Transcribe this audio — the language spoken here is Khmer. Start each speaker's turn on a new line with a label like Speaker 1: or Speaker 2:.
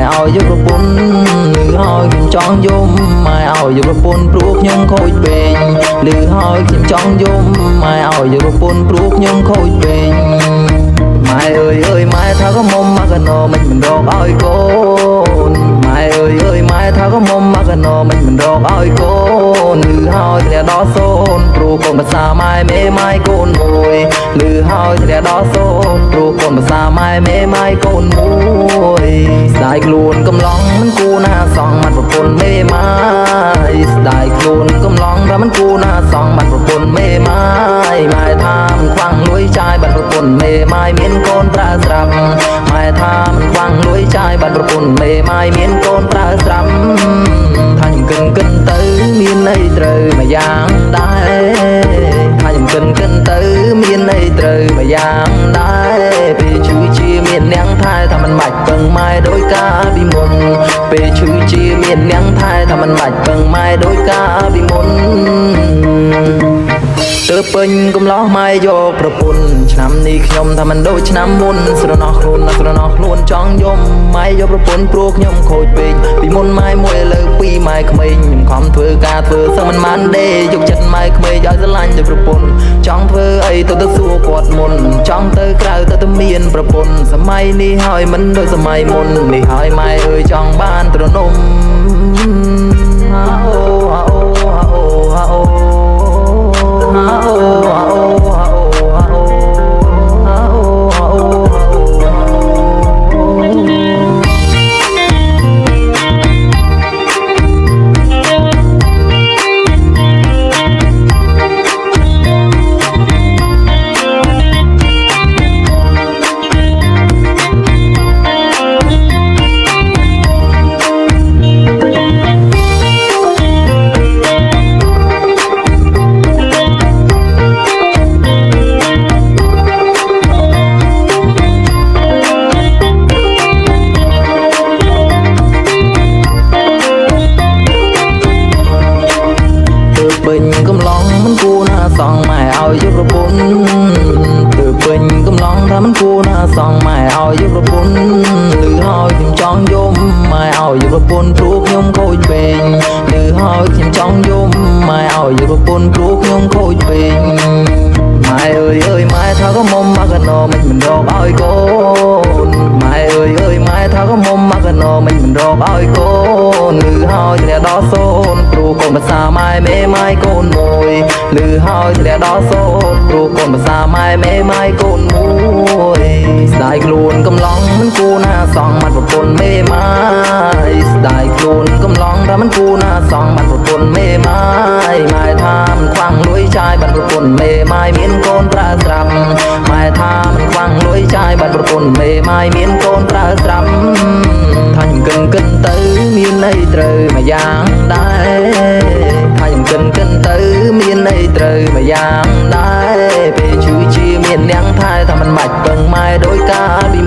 Speaker 1: ao giúpប្រពន្ធលឺហើយខ្ញុំចង់យំម៉ែឲ្យយកប្រពន្ធព្រោះខ្ញុំខូចពេកលឺហើយខ្ញុំចង់យំម៉ែឲ្យយកប្រពន្ធព្រោះខ្ញុំខូចពេកម៉ែអើយម៉ែថាក៏មុំមកកណោមិនរកឲ្យកូនម៉ែអើយម៉ែថាក៏មុំមកកណោមិនរកឲ្យកូនលឺហើយធ្លាក់ដល់សូនព្រោះកូនភាសាម៉ែមេម៉ាយកូនមួយលឺហើយធ្លាក់ដល់សូនព្រោះកូនភាសាម៉ែមេម៉ាយកូនមួយស្ដាយខ្លួនកំឡុងមិនគួរណាសងមាត់ប្រពន្ធមេម៉ាយស្ដាយខ្លួនកំឡុងថាមិនគួរណាសងមាត់ប្រពន្ធមេម៉ាយម៉ែថាមិនខ្វាំងលួយចាយបាត់ប្រពន្ធមេម៉ាយមានកូនប្រើស្រាប់ម៉ែថាមិនខ្វាំងលួយចាយបាត់ប្រពន្ធមេម៉ាយមានកូនប្រើស្រាប់ថាខ្ញុំកិនទៅមានន័យត្រូវមួយយ៉ាងដែរថាខ្ញុំកិនទៅមានន័យត្រូវមួយយ៉ាងដែរពេលឈឺជាមាននាងថែថាមិនបាច់ពឹងម៉ែដោយការពីមុនពេលឈឺជាមាននាងថែថាមិនបាច់ពឹងម៉ែដោយការពីមុនទើបពេញកំឡោះម៉ែយកប្រពន្ធឆ្នាំនេះខ្ញុំថាមិនដូចឆ្នាំមុនស្រណោះខ្លួនចង់យំម៉ែយកប្រពន្ធព្រោះខ្ញុំខូចពេកពីមុនម៉ែមួយឥឡូវពីរម៉ែក្មេងខ្ញុំខំធ្វើការធ្វើសឹងមិនបានទេយកចិត្តម៉ែក្មេងឲ្យស្រឡាញ់ទៅប្រពន្ធចង់ធ្វើអីទៅសួរគាត់មុនចង់ទៅក្រៅទៅមានប្រពន្ធសម័យនេះហើយមិនដូចសម័យមុននេះហើយម៉ែអើយចង់បានទ្រនំពេញកំឡុងមិនគួរណាសងម៉ែឲ្យយកប្រពន្ធទើបពេញកំឡុងថាមិនគួរណាសងម៉ែឲ្យយកប្រពន្ធលឺហើយខ្ញុំចង់យំម៉ែឲ្យយកប្រពន្ធព្រោះខ្ញុំខូចពេកលឺហើយខ្ញុំចង់យំម៉ែឲ្យយកប្រពន្ធព្រោះខ្ញុំខូចពេកម៉ែអើយម៉ែថាក៏មុំមកកណោមិនរកឲ្យកូនម៉ែអើយម៉ែថាក៏មុំមកកណោមិនរកឲ្យកូនលឺហើយធ្លាក់ដល់សូនព្រោះកូនភាសាម៉ែមេម៉ាយកូនមួយលឺហើយធ្លាក់ដល់សូនព្រោះកូនភាសាម៉ែមេម៉ាយកូនមួយស្ដាយខ្លួនកំឡុងមិនគួរណាសងមាត់ប្រពន្ធមេម៉ាយស្ដាយខ្លួនកំឡុងថាមិនគួរណាសងមាត់ប្រពន្ធមេម៉ាយម៉ែថាមិនខ្វាំងលួយចាយបាត់ប្រពន្ធមេម៉ាយមានកូនប្រើស្រាប់ម៉ែថាមិនខ្វាំងលួយចាយបាត់ប្រពន្ធមេម៉ាយមានកូនប្រើស្រាប់ថាខ្ញុំកិនទៅមានន័យត្រូវមួយយ៉ាងដែរថាខ្ញុំកិនទៅមានន័យត្រូវមួយយ៉ាងដែរពេលឈឺជាមាននាងថែថាមិនបាច់ពឹងម៉ែដោយការពី